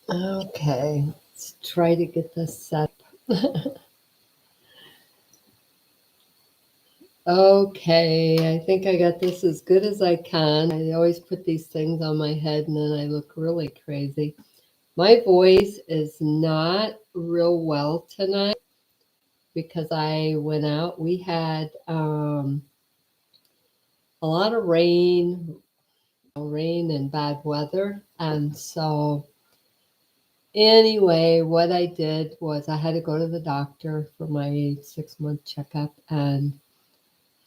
Okay, let's try to get this set up. Okay, I think I got this as good as I can. I always put these things on my head and then I look really crazy. My voice is not real well tonight because I went out. We had a lot of rain and bad weather. And so, anyway, what I did was I had to go to the doctor for my 6-month checkup, and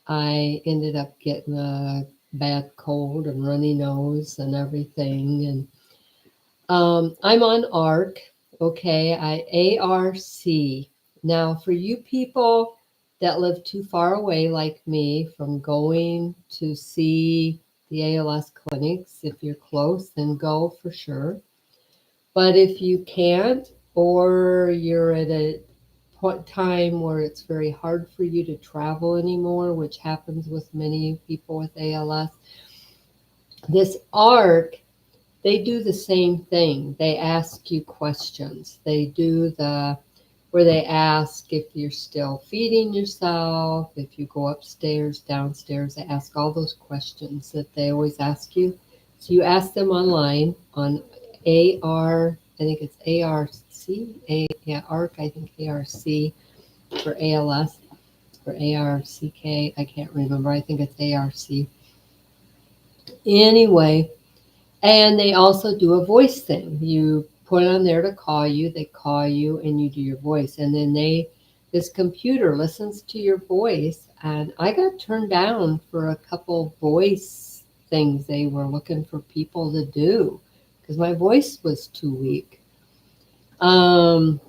I ended up getting a bad cold and runny nose and everything. And I'm on ARC, okay, ARC. Now, for you people that live too far away, like me, from going to see the ALS clinics, if you're close, then go for sure. But if you can't, or you're at a time where it's very hard for you to travel anymore, which happens with many people with ALS, this ARC, they do the same thing. They ask you questions. They do where they ask if you're still feeding yourself, if you go upstairs, downstairs. They ask all those questions that they always ask you. So you ask them online on I think it's ARC, yeah, ARC, I think ARC for ALS, or ARCK, I can't remember. I think it's ARC. Anyway, and they also do a voice thing. You put on there to call you, they call you, and you do your voice. And then this computer listens to your voice. And I got turned down for a couple voice things they were looking for people to do because my voice was too weak. Um,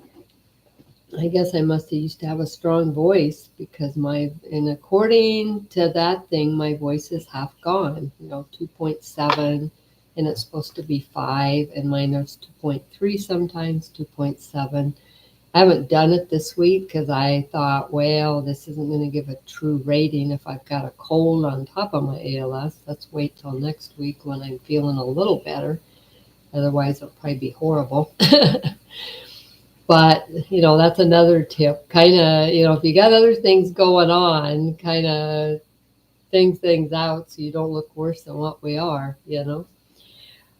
I guess I must have used to have a strong voice because and according to that thing, my voice is half gone, 2.7, and it's supposed to be 5, and mine is 2.3 sometimes, 2.7. I haven't done it this week because I thought, well, this isn't going to give a true rating if I've got a cold on top of my ALS. Let's wait till next week when I'm feeling a little better. Otherwise, it'll probably be horrible. But, that's another tip. Kind of, if you got other things going on, kind of things out so you don't look worse than what we are.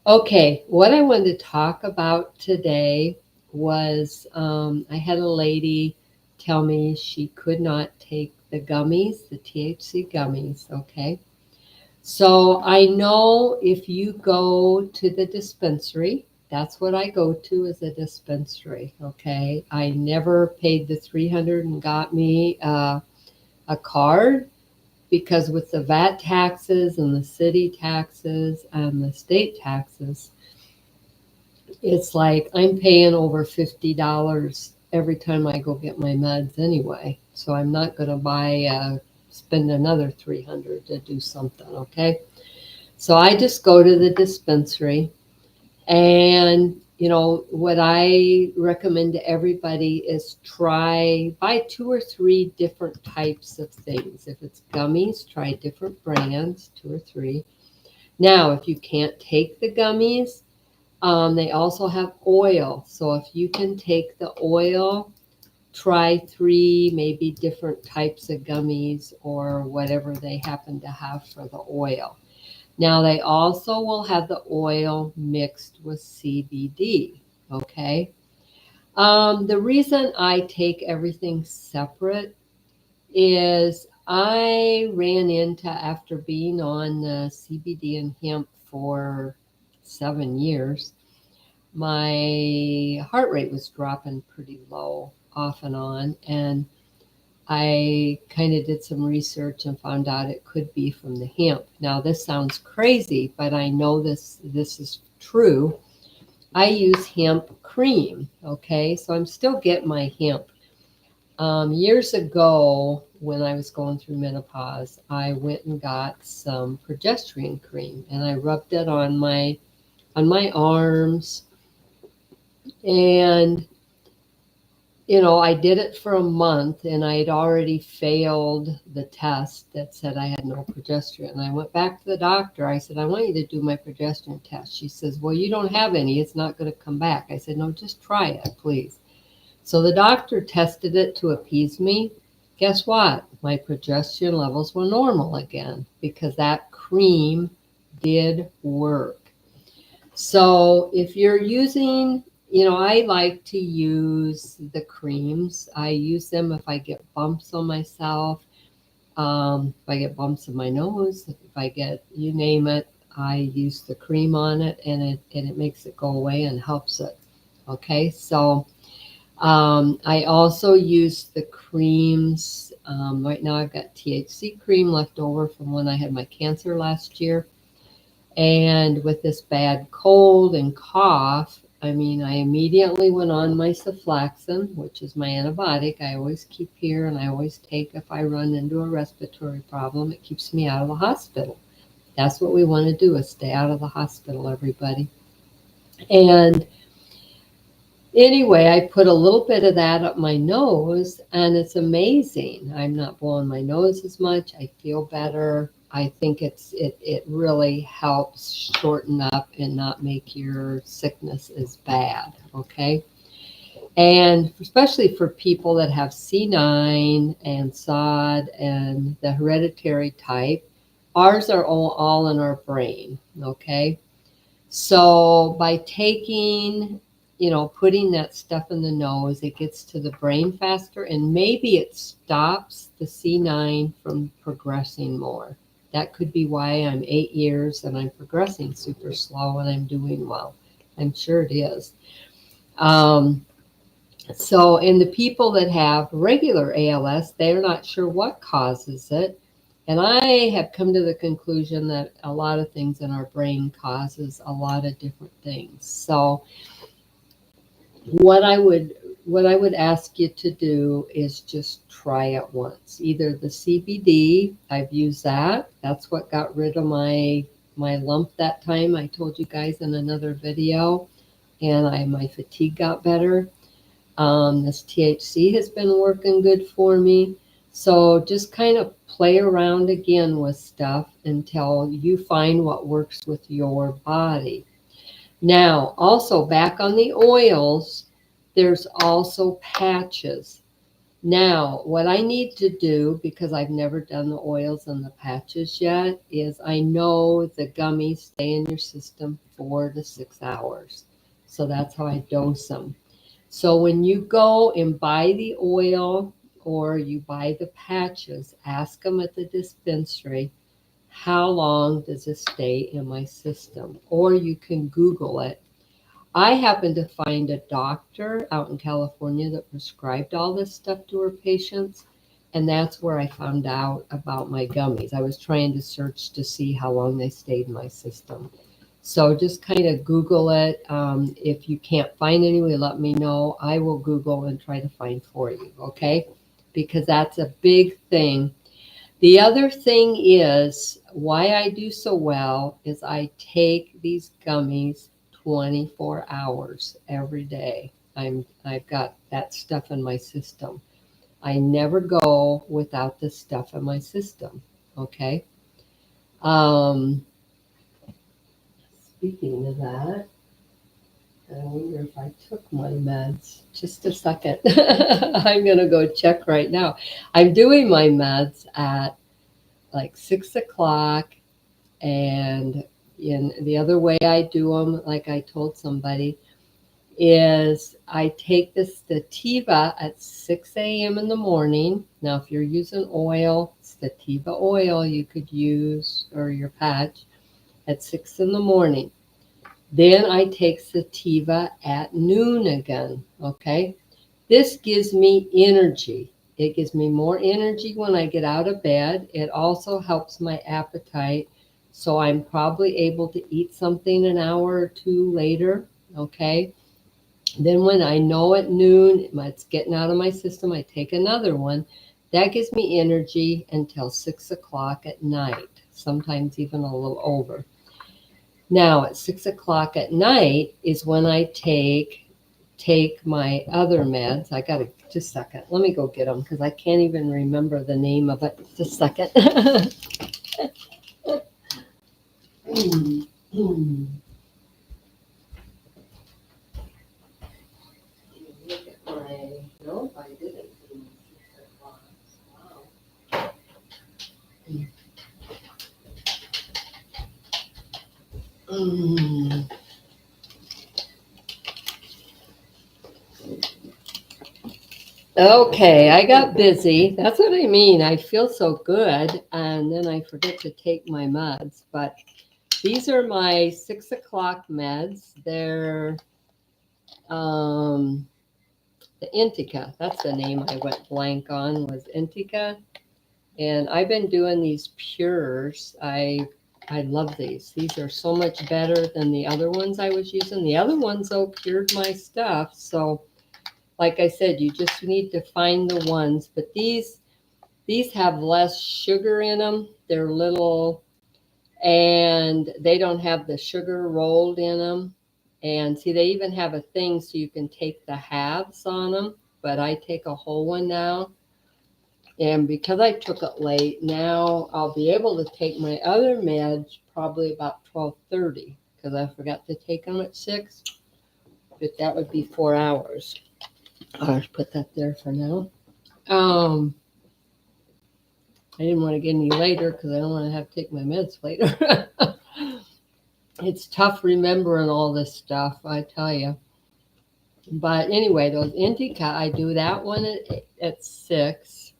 Okay, what I wanted to talk about today was I had a lady tell me she could not take the gummies, the THC gummies, okay? So I know if you go to the dispensary, that's what I go to is a dispensary, okay? I never paid the 300 and got me a card because with the VAT taxes and the city taxes and the state taxes, it's like I'm paying over $50 every time I go get my meds anyway. So I'm not going to spend another 300 to do something, okay? So I just go to the dispensary, and what I recommend to everybody is buy 2 or 3 different types of things. If it's gummies, try different brands, 2 or 3. Now, if you can't take the gummies, they also have oil. So if you can take the oil, try 3 maybe different types of gummies or whatever they happen to have for the oil. Now, they also will have the oil mixed with CBD, okay? The reason I take everything separate is I ran into, after being on CBD and hemp for 7 years, my heart rate was dropping pretty low off and on, and I kind of did some research and found out it could be from the hemp. Now, this sounds crazy, but I know this is true. I use hemp cream, okay? So I'm still getting my hemp. Years ago, when I was going through menopause, I went and got some progesterone cream, and I rubbed it on my arms, and I did it for a month and I'd already failed the test that said I had no progesterone. And I went back to the doctor. I said, I want you to do my progesterone test. She says, well, you don't have any. It's not going to come back. I said, no, just try it, please. So the doctor tested it to appease me. Guess what? My progesterone levels were normal again because that cream did work. So if you're using, I like to use the creams. I use them if I get bumps on myself, if I get bumps in my nose, if I get, you name it, I use the cream on it and it makes it go away and helps it. Okay, so I also use the creams. Right now I've got THC cream left over from when I had my cancer last year. And with this bad cold and cough, I immediately went on my sulflaxin, which is my antibiotic I always keep here and I always take if I run into a respiratory problem. It keeps me out of the hospital. That's what we want to do, is stay out of the hospital, everybody. And anyway, I put a little bit of that up my nose and it's amazing. I'm not blowing my nose as much. I feel better. I think it really helps shorten up and not make your sickness as bad, okay? And especially for people that have C9 and SOD and the hereditary type, ours are all in our brain, okay? So by taking, putting that stuff in the nose, it gets to the brain faster and maybe it stops the C9 from progressing more. That could be why I'm 8 years and I'm progressing super slow and I'm doing well. I'm sure it is. So in the people that have regular ALS, they're not sure what causes it. And I have come to the conclusion that a lot of things in our brain causes a lot of different things. So what I would ask you to do is just try it once. Either the CBD, I've used that. That's what got rid of my lump that time. I told you guys in another video, and my fatigue got better. This THC has been working good for me. So just kind of play around again with stuff until you find what works with your body. Now, also back on the oils, there's also patches. Now, what I need to do, because I've never done the oils and the patches yet, is I know the gummies stay in your system 4 to 6 hours. So that's how I dose them. So when you go and buy the oil or you buy the patches, ask them at the dispensary, how long does this stay in my system? Or you can Google it. I happened to find a doctor out in California that prescribed all this stuff to her patients, and that's where I found out about my gummies. I was trying to search to see how long they stayed in my system. So just kind of Google it. If you can't find any, let me know. I will Google and try to find for you, okay? Because that's a big thing. The other thing is why I do so well is I take these gummies 24 hours every day. I've got that stuff in my system. I never go without this stuff in my system, okay? Speaking of that, I wonder if I took my meds. Just a second. I'm going to go check right now. I'm doing my meds at like 6 o'clock. And the other way I do them, like I told somebody, is I take the sativa at 6 a.m. in the morning. Now, if you're using oil, sativa oil you could use, or your patch, at 6 in the morning. Then I take sativa at noon again, okay? This gives me energy. It gives me more energy when I get out of bed. It also helps my appetite. So I'm probably able to eat something an hour or two later, okay? Then when I know at noon it's getting out of my system, I take another one. That gives me energy until 6 o'clock at night, sometimes even a little over. Now at 6 o'clock at night is when I take my other meds. I got to Just a second. Let me go get them because I can't even remember the name of it. Just a second. Look at my. Nope, I didn't. Wow. Mm. Okay, I got busy. That's what I mean. I feel so good, and then I forget to take my meds. But these are my 6 o'clock meds. They're the Intica. That's the name I went blank on, was Intica. And I've been doing these Pures. I love these. These are so much better than the other ones I was using. The other ones though cured my stuff. So like I said, you just need to find the ones. But these have less sugar in them. They're little, and they don't have the sugar rolled in them. And see, they even have a thing so you can take the halves on them. But I take a whole one now. And because I took it late, now I'll be able to take my other meds probably about 12:30 because I forgot to take them at 6. But that would be 4 hours. I'll just put that there for now. I didn't want to get any later because I don't want to have to take my meds later. It's tough remembering all this stuff, I tell you. But anyway, those Indica, I do that one at 6.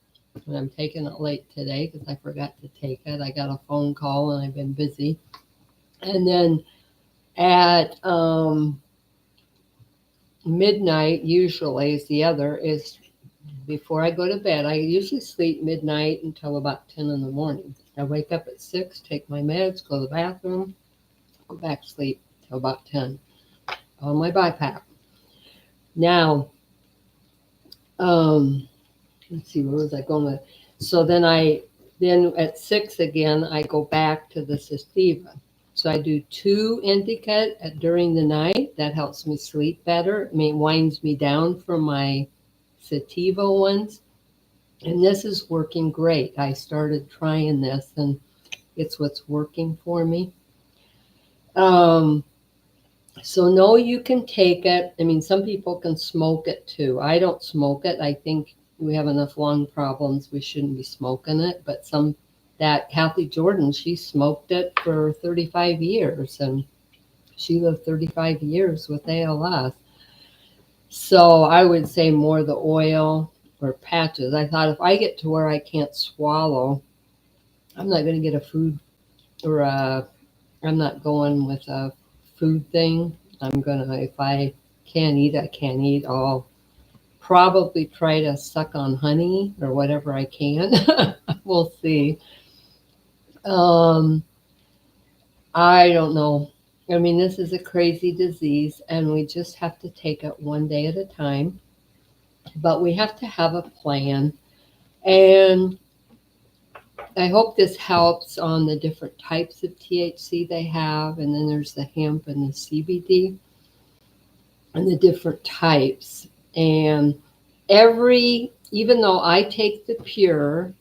And I'm taking it late today because I forgot to take it. I got a phone call and I've been busy. And then at midnight, usually is the other, is before I go to bed. I usually sleep midnight until about 10 in the morning. I wake up at 6, take my meds, go to the bathroom, go back to sleep till about 10 on my BiPAP. Now, let's see, where was I going with? So then at 6 again, I go back to the Sativa. So I do 2 Indica during the night. That helps me sleep better. I mean, it winds me down from my Sativa ones. And this is working great. I started trying this and it's what's working for me. So no, you can take it. I mean, some people can smoke it too. I don't smoke it. I think we have enough lung problems. We shouldn't be smoking it. But that Kathy Jordan, she smoked it for 35 years and she lived 35 years with ALS. So I would say more the oil or patches. I thought if I get to where I can't swallow, I'm not going to get a food or I'm not going with a food thing. I'm going to, if I can't eat, I can't eat. I'll probably try to suck on honey or whatever I can. We'll see. I don't know. I mean, this is a crazy disease and we just have to take it one day at a time. But we have to have a plan. And I hope this helps on the different types of THC they have. And then there's the hemp and the CBD and the different types. And even though I take the pure,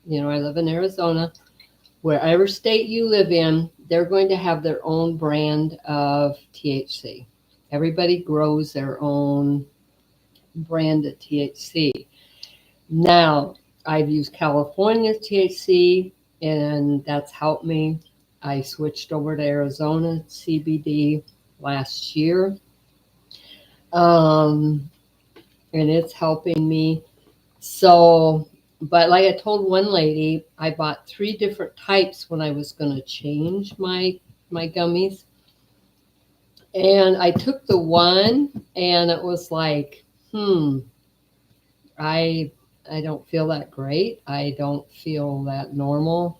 I live in Arizona, wherever state you live in, they're going to have their own brand of THC. Everybody grows their own brand of THC. Now, I've used California THC, and that's helped me. I switched over to Arizona CBD last year, and it's helping me. So, but like I told one lady, I bought 3 different types when I was going to change my gummies. And I took the one, and it was like, I don't feel that great. I don't feel that normal.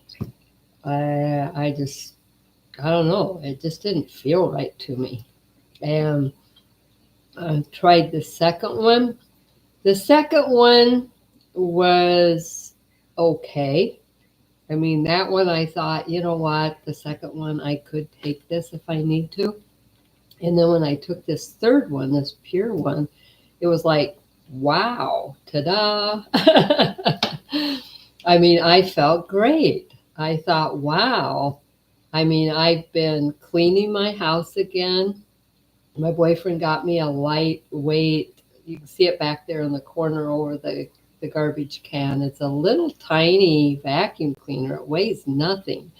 I don't know. It just didn't feel right to me. And I tried the second one. The second one was okay. I mean, that one I thought, you know what, the second one, I could take this if I need to. And then when I took this third one, this pure one, it was like wow, ta-da. I mean, I felt great. I thought, wow. I mean, I've been cleaning my house again. My boyfriend got me a lightweight, you can see it back there in the corner over the garbage can. It's a little tiny vacuum cleaner. It weighs nothing.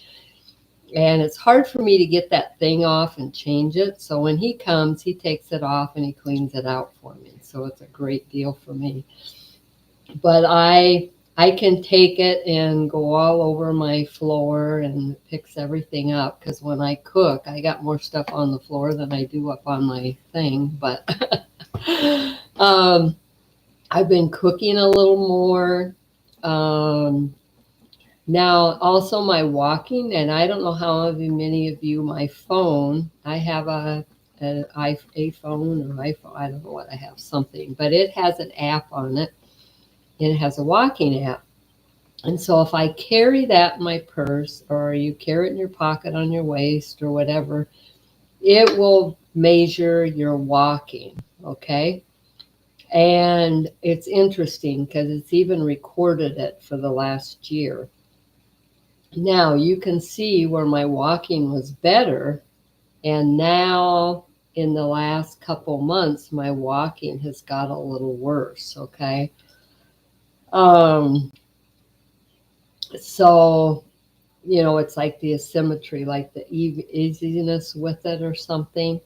And it's hard for me to get that thing off and change it. So when he comes, he takes it off and he cleans it out for me. So it's a great deal for me. But I can take it and go all over my floor and picks everything up because when I cook, I got more stuff on the floor than I do up on my thing. But um, I've been cooking a little more. Um, Now, also my walking, and I don't know how many of you, my phone, I have a phone or iPhone, I don't know what I have, something, but it has an app on it, and it has a walking app. And so if I carry that in my purse, or you carry it in your pocket on your waist or whatever, it will measure your walking, okay? And it's interesting because it's even recorded it for the last year. Now you can see where my walking was better, and now in the last couple months, my walking has got a little worse. Okay. Um, so, it's like the asymmetry, like the easiness with it or something.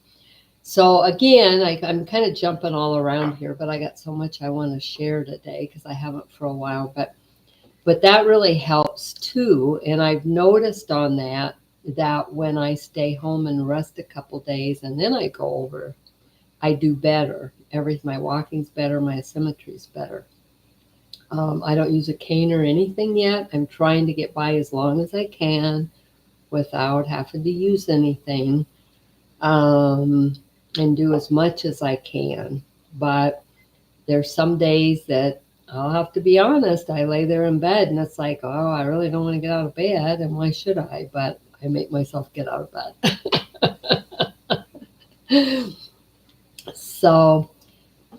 So, again, I'm kind of jumping all around here, but I got so much I want to share today because I haven't for a while. But that really helps too. And I've noticed on that when I stay home and rest a couple days and then I go over, I do better. My walking's better, my symmetry's better. I don't use a cane or anything yet. I'm trying to get by as long as I can without having to use anything, and do as much as I can. But there's some days that I'll have to be honest. I lay there in bed and it's like, oh, I really don't want to get out of bed. And why should I? But I make myself get out of bed. So,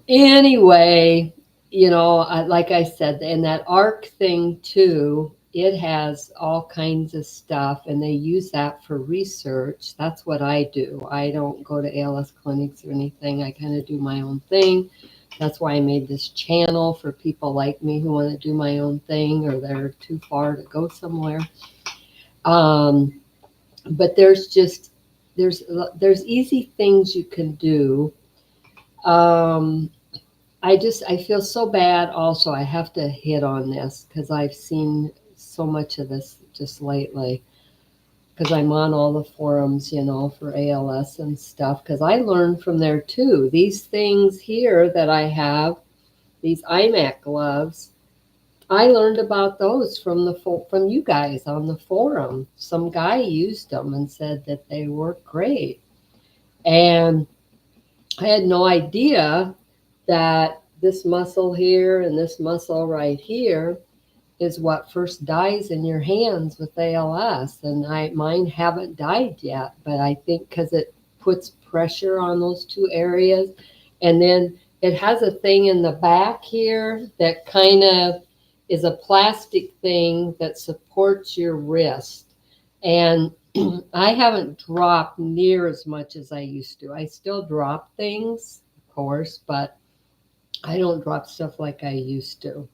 anyway, like I said, and that ARC thing too, it has all kinds of stuff and they use that for research. That's what I do. I don't go to ALS clinics or anything. I kind of do my own thing. That's why I made this channel for people like me who want to do my own thing or they're too far to go somewhere. But there's easy things you can do. I feel so bad also. I have to hit on this because I've seen so much of this just lately because I'm on all the forums, for ALS and stuff because I learned from there too. These things here that I have, these IMAC gloves, I learned about those from you guys on the forum. Some guy used them and said that they work great. And I had no idea that this muscle here and this muscle right here is what first dies in your hands with ALS. And mine haven't died yet, but I think because it puts pressure on those two areas. And then it has a thing in the back here that kind of is a plastic thing that supports your wrist. And I haven't dropped near as much as I used to. I still drop things, of course, but I don't drop stuff like I used to.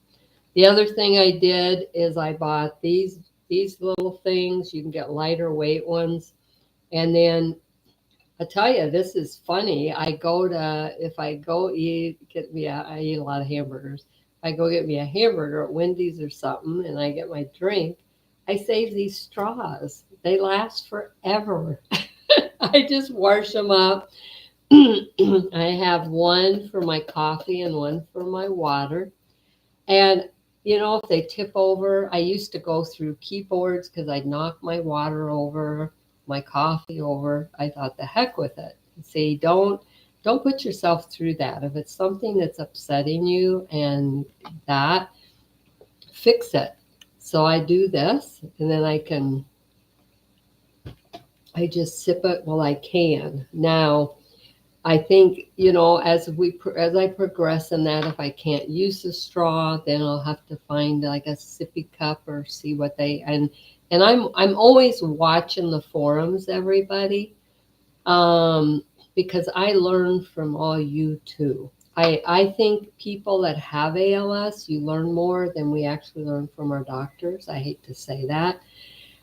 The other thing I did is I bought these little things. You can get lighter weight ones. And then I tell you, this is funny. If I go I eat a lot of hamburgers. I go get me a hamburger at Wendy's or something and I get my drink, I save these straws. They last forever. I just wash them up. I have one for my coffee and one for my water. And, if they tip over, I used to go through keyboards because I'd knock my water over, my coffee over. I thought the heck with it. See, don't put yourself through that. If it's something that's upsetting you and that, fix it. So I do this and then I just sip it while I can. Now, I think, as I progress in that, if I can't use the straw, then I'll have to find like a sippy cup or see what they and I'm always watching the forums, everybody, um, because I learn from all you too. I think people that have ALS, you learn more than we actually learn from our doctors. I hate to say that.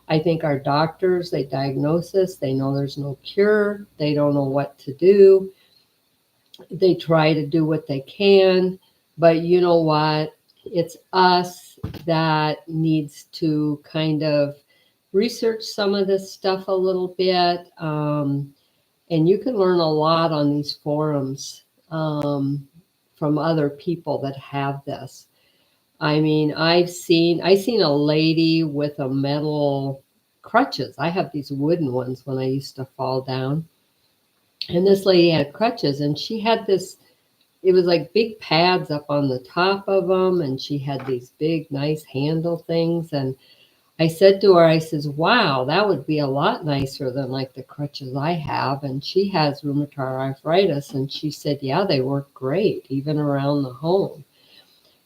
I think our doctors, they diagnose us, they know there's no cure, they don't know what to do, they try to do what they can, but you know what? It's us that needs to kind of research some of this stuff a little bit. And you can learn a lot on these forums from other people that have this. I mean, I seen a lady with a metal crutches. I have these wooden ones when I used to fall down. And this lady had crutches and she had this, it was like big pads up on the top of them, and she had these big nice handle things. And I said to her, I says, wow, that would be a lot nicer than like the crutches I have. And she has rheumatoid arthritis. And she said, yeah, they work great, even around the home.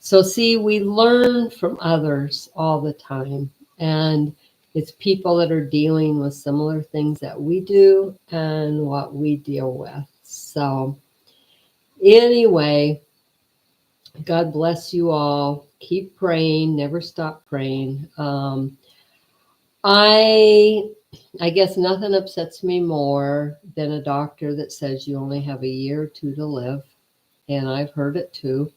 So, see, we learn from others all the time. And it's people that are dealing with similar things that we do and what we deal with. So, anyway, God bless you all. Keep praying, never stop praying. I I guess nothing upsets me more than a doctor that says you only have a year or two to live, and I've heard it too.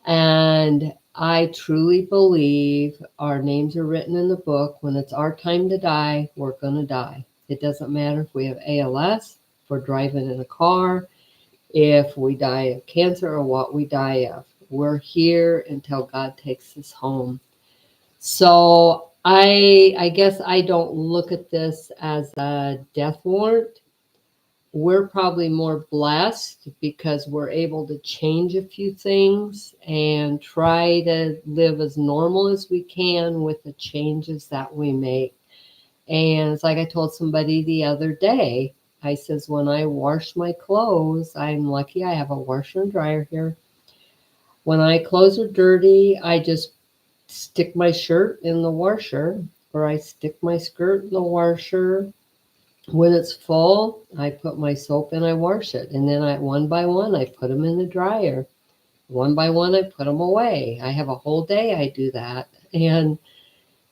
And I truly believe our names are written in the book. When it's our time to die, we're going to die. It doesn't matter if we have ALS, if we're driving in a car, if we die of cancer or what we die of. We're here until God takes us home. So I guess I don't look at this as a death warrant. We're probably more blessed because we're able to change a few things and try to live as normal as we can with the changes that we make. And it's like I told somebody the other day, I says, when I wash my clothes, I'm lucky I have a washer and dryer here. When my clothes are dirty, I just stick my shirt in the washer, or I stick my skirt in the washer. When it's full, I put my soap in, I wash it. And then one by one, I put them in the dryer. One by one, I put them away. I have a whole day I do that. And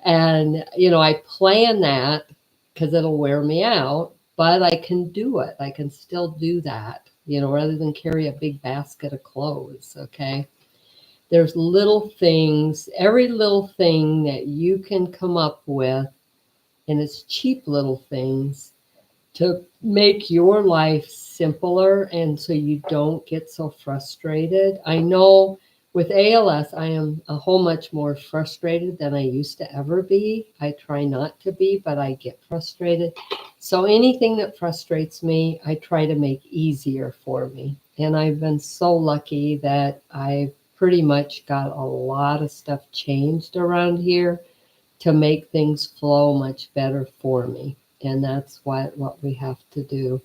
I plan that because it'll wear me out, but I can do it. I can still do that, rather than carry a big basket of clothes. Okay. There's little things, every little thing that you can come up with, and it's cheap little things to make your life simpler and so you don't get so frustrated. I know with ALS, I am a whole much more frustrated than I used to ever be. I try not to be, but I get frustrated. So anything that frustrates me, I try to make easier for me. And I've been so lucky that I've pretty much got a lot of stuff changed around here to make things flow much better for me. And that's what we have to do.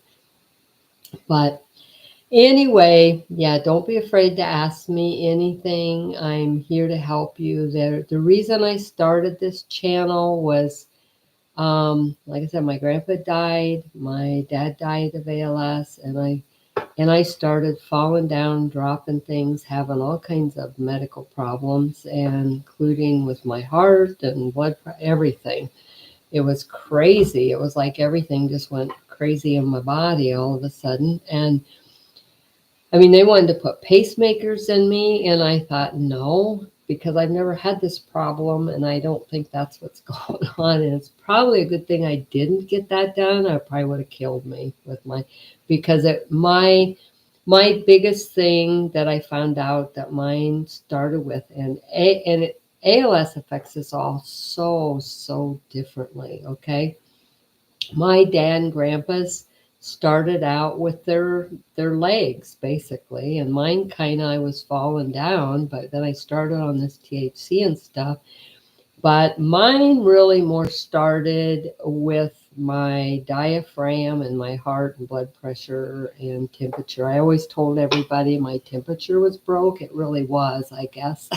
But anyway, yeah, don't be afraid to ask me anything. I'm here to help you. The reason I started this channel was, like I said, my grandpa died, my dad died of ALS, and I started falling down, dropping things, having all kinds of medical problems, and including with my heart and everything. It was crazy. It was like everything just went crazy in my body all of a sudden. And I mean, they wanted to put pacemakers in me, and I thought, no, because I've never had this problem, and I don't think that's what's going on. And it's probably a good thing I didn't get that done. I probably would have killed me with because my biggest thing that I found out that mine started with, ALS affects us all so differently. Okay, my dad and grandpa's started out with their legs basically, and mine kind of, I was falling down, but then I started on this THC and stuff. But mine really more started with my diaphragm and my heart and blood pressure and temperature. I always told everybody my temperature was broke. It really was, I guess,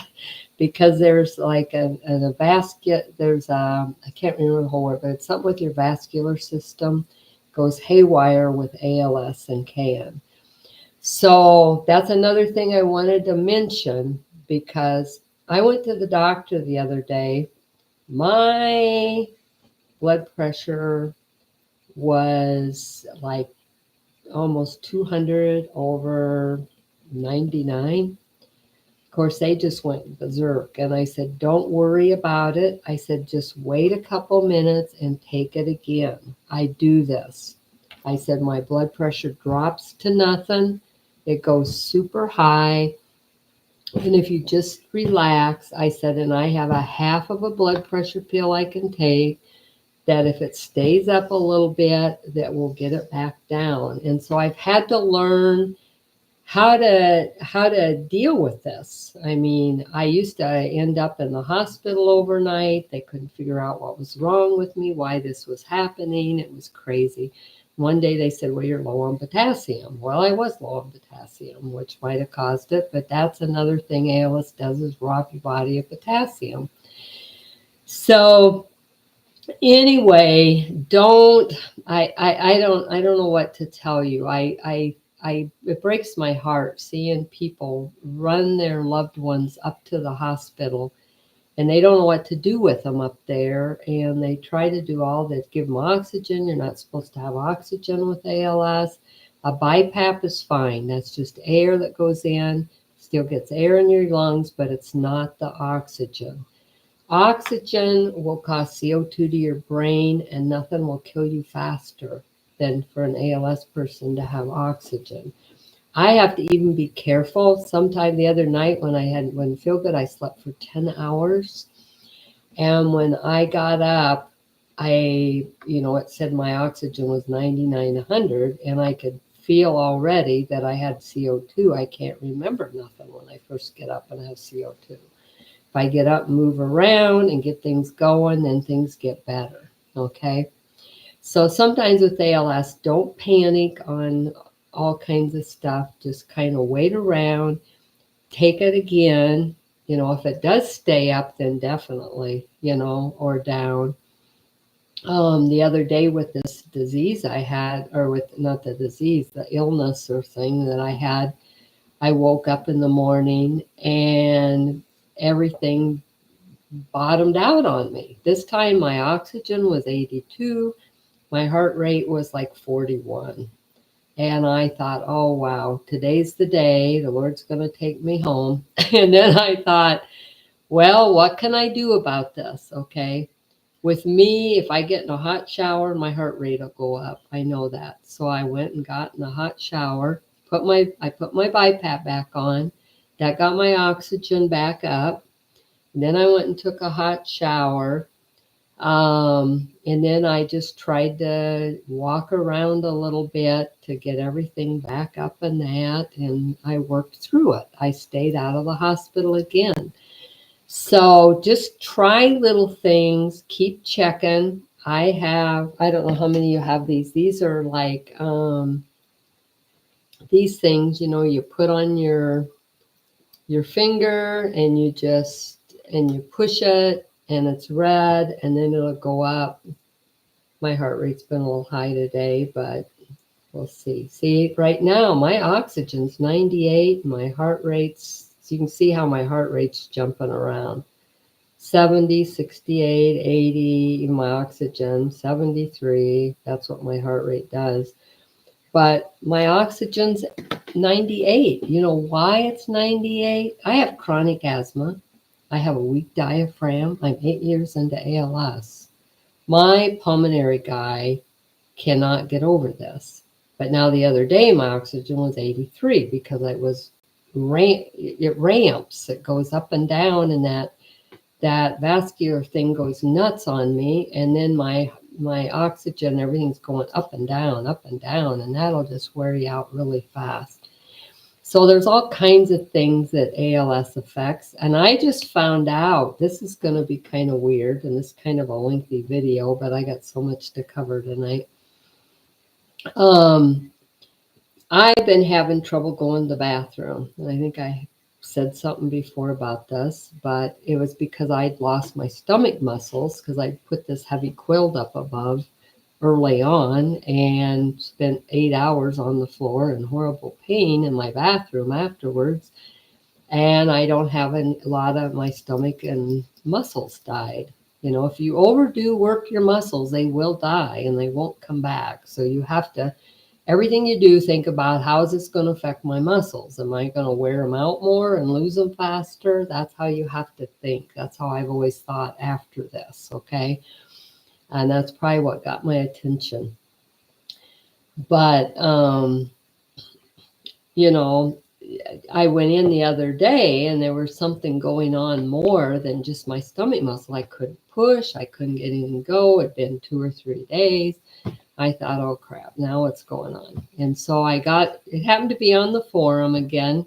because there's like a vascular, there's a, I can't remember the whole word, but it's something with your vascular system goes haywire with ALS and CAN. So that's another thing I wanted to mention, because I went to the doctor the other day. My blood pressure was like almost 200 over 99. Of course, they just went berserk. And I said, don't worry about it. I said, just wait a couple minutes and take it again. I do this. I said, my blood pressure drops to nothing. It goes super high. And if you just relax, I said, and I have a half of a blood pressure pill I can take, that if it stays up a little bit, that will get it back down. And so I've had to learn how to deal with this. I mean, I used to end up in the hospital overnight. They couldn't figure out what was wrong with me, why this was happening. It was crazy. One day they said, well, you're low on potassium. Well, I was low on potassium, which might have caused it, but that's another thing ALS does, is rob your body of potassium. So anyway, I don't know what to tell you. It breaks my heart seeing people run their loved ones up to the hospital, and they don't know what to do with them up there. And they try to do all that, give them oxygen. You're not supposed to have oxygen with ALS. A BiPAP is fine. That's just air that goes in, still gets air in your lungs, but it's not the oxygen. Oxygen will cause CO2 to your brain, and nothing will kill you faster than for an ALS person to have oxygen. I have to even be careful. Sometime the other night when I wouldn't feel good, I slept for 10 hours. And when I got up, it said my oxygen was 99, 100, and I could feel already that I had CO2. I can't remember nothing when I first get up and have CO2. If I get up and move around and get things going, then things get better, okay? So sometimes with ALS, don't panic on all kinds of stuff. Just kind of wait around, take it again. If it does stay up, then definitely, or down. The other day with this disease I had, or with not the disease, the illness or thing that I had, I woke up in the morning and everything bottomed out on me. This time my oxygen was 82. My heart rate was like 41. And I thought, oh, wow, today's the day. The Lord's going to take me home. And then I thought, well, what can I do about this? Okay. With me, if I get in a hot shower, my heart rate will go up. I know that. So I went and got in a hot shower, I put my BiPAP back on. That got my oxygen back up. And then I went and took a hot shower. And then I just tried to walk around a little bit to get everything back up and that, and I worked through it. I stayed out of the hospital again. So just try little things, keep checking. I don't know how many you have these. These are like, these things, you put on your finger and you push it, and it's red, and then it'll go up. My heart rate's been a little high today, but we'll see. See, right now, my oxygen's 98. My heart rate's, so you can see how my heart rate's jumping around. 70, 68, 80, even my oxygen, 73. That's what my heart rate does. But my oxygen's 98. You know why it's 98? I have chronic asthma. I have a weak diaphragm. I'm 8 years into ALS. My pulmonary guy cannot get over this. But now the other day, my oxygen was 83 because it ramps. It goes up and down, and that vascular thing goes nuts on me. And then my oxygen, everything's going up and down, and that'll just wear you out really fast. So there's all kinds of things that ALS affects. And I just found out, this is going to be kind of weird and this is kind of a lengthy video, but I got so much to cover tonight. I've been having trouble going to the bathroom. And I think I said something before about this, but it was because I'd lost my stomach muscles because I put this heavy quilt up above early on and spent 8 hours on the floor in horrible pain in my bathroom afterwards. And I don't have a lot of my stomach and muscles died. You know, if you overdo work your muscles, they will die and they won't come back. So you have to, everything you do, think about how is this going to affect my muscles? Am I going to wear them out more and lose them faster? That's how you have to think. That's how I've always thought after this, okay? And that's probably what got my attention. But, you know, I went in the other day and there was something going on more than just my stomach muscle. I couldn't push, I couldn't get anything go. It'd been 2 or 3 days. I thought, oh crap, now what's going on? And so it happened to be on the forum again.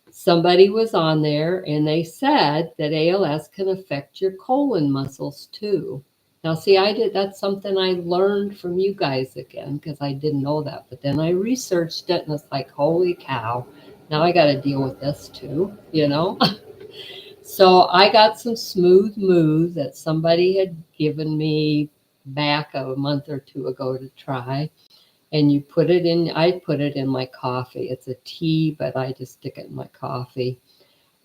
Somebody was on there and they said that ALS can affect your colon muscles too. Now, see, that's something I learned from you guys again, because I didn't know that. But then I researched it and it's like, holy cow, now I got to deal with this too, you know? So I got some Smooth Move that somebody had given me back a month or 2 ago to try. And you put it in, I put it in my coffee. It's a tea, but I just stick it in my coffee.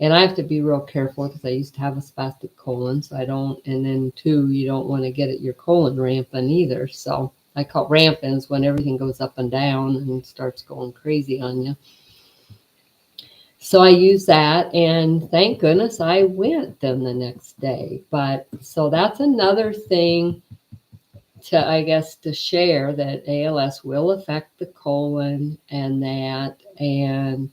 And I have to be real careful because I used to have a spastic colon, so I don't, and then 2, you don't want to get at your colon rampant either. So I call it rampant is when everything goes up and down and starts going crazy on you. So I use that, and thank goodness I went then the next day. But so that's another thing to, I guess, to share, that ALS will affect the colon and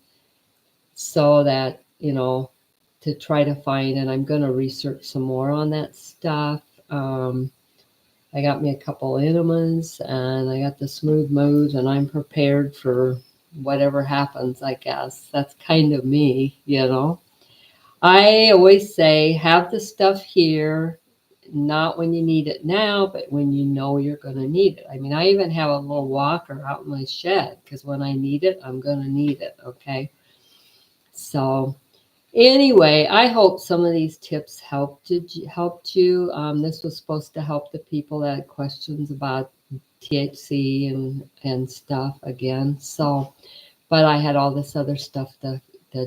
so that, you know, to try to find, and I'm going to research some more on that stuff. I got me a couple enemas and I got the Smooth Move, and I'm prepared for whatever happens, I guess. That's kind of me, you know. I always say, have the stuff here, not when you need it now, but when you know you're going to need it. I mean, I even have a little walker out in my shed because when I need it, I'm going to need it, okay? So anyway, I hope some of these tips helped you. This was supposed to help the people that had questions about THC and stuff again. So, but I had all this other stuff to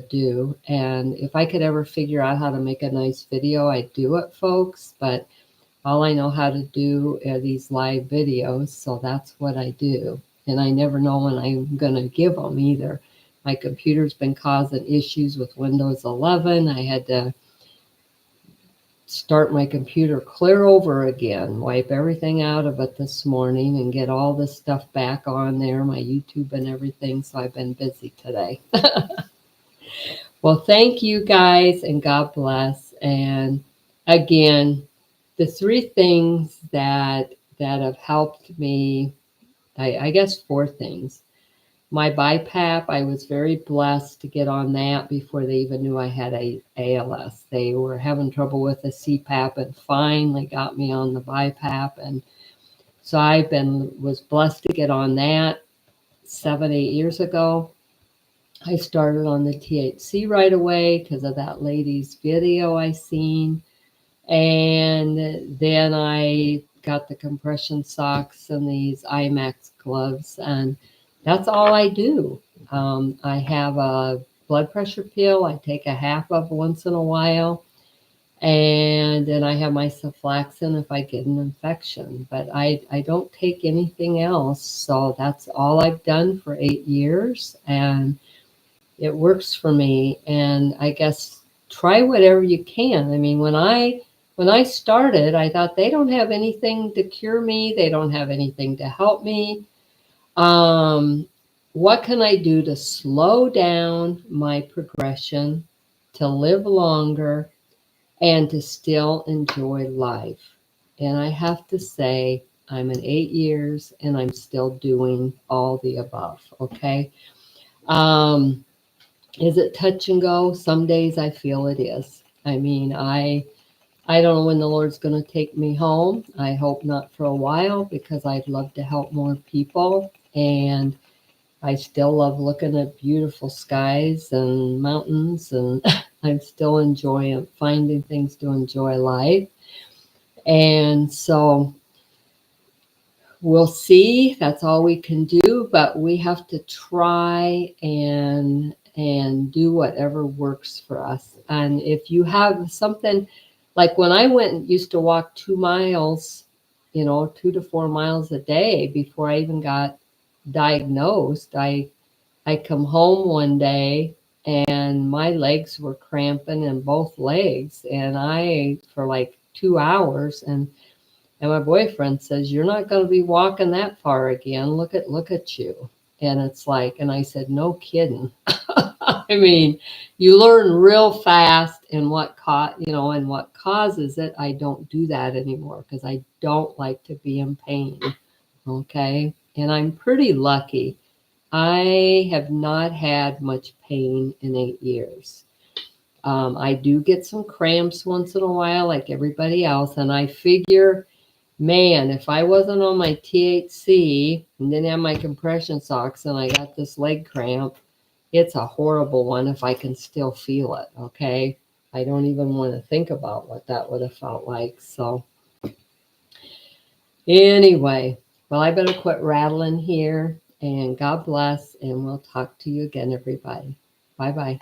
do. And if I could ever figure out how to make a nice video, I'd do it, folks. But all I know how to do are these live videos. So that's what I do. And I never know when I'm going to give them either. My computer's been causing issues with Windows 11. I had to start my computer clear over again, wipe everything out of it this morning and get all this stuff back on there, my YouTube and everything. So I've been busy today. Well, thank you guys and God bless. And again, the 3 things that have helped me, I guess 4 things. My BiPAP, I was very blessed to get on that before they even knew I had ALS. They were having trouble with the CPAP and finally got me on the BiPAP. And so was blessed to get on that 7, 8 years ago. I started on the THC right away because of that lady's video I seen. And then I got the compression socks and these IMAX gloves, and that's all I do. I have a blood pressure pill I take a half of once in a while, and then I have my sulflaxin if I get an infection, but I don't take anything else. So that's all I've done for 8 years, and it works for me. And I guess try whatever you can. I mean, when I started, I thought they don't have anything to cure me. They don't have anything to help me. What can I do to slow down my progression, to live longer, and to still enjoy life? And I have to say, I'm in 8 years and I'm still doing all the above. Okay. Is it touch and go? Some days I feel it is. I mean, I don't know when the Lord's going to take me home. I hope not for a while because I'd love to help more people. And I still love looking at beautiful skies and mountains, and I'm still enjoying finding things to enjoy life. And so we'll see. That's all we can do, but we have to try and do whatever works for us. And if you have something like when I went and used to walk 2 miles, 2 to 4 miles a day before I even got diagnosed, I come home one day and my legs were cramping in both legs, and I for like 2 hours. And my boyfriend says, "You're not going to be walking that far again. Look at you." And it's like, and I said, "No kidding." I mean, you learn real fast and and what causes it. I don't do that anymore because I don't like to be in pain. Okay. And I'm pretty lucky. I have not had much pain in 8 years. I do get some cramps once in a while, like everybody else, and I figure, man, if I wasn't on my THC and didn't have my compression socks and I got this leg cramp, it's a horrible one if I can still feel it, okay? I don't even want to think about what that would have felt like. So, anyway, well, I better quit rattling here, and God bless, and we'll talk to you again, everybody. Bye bye.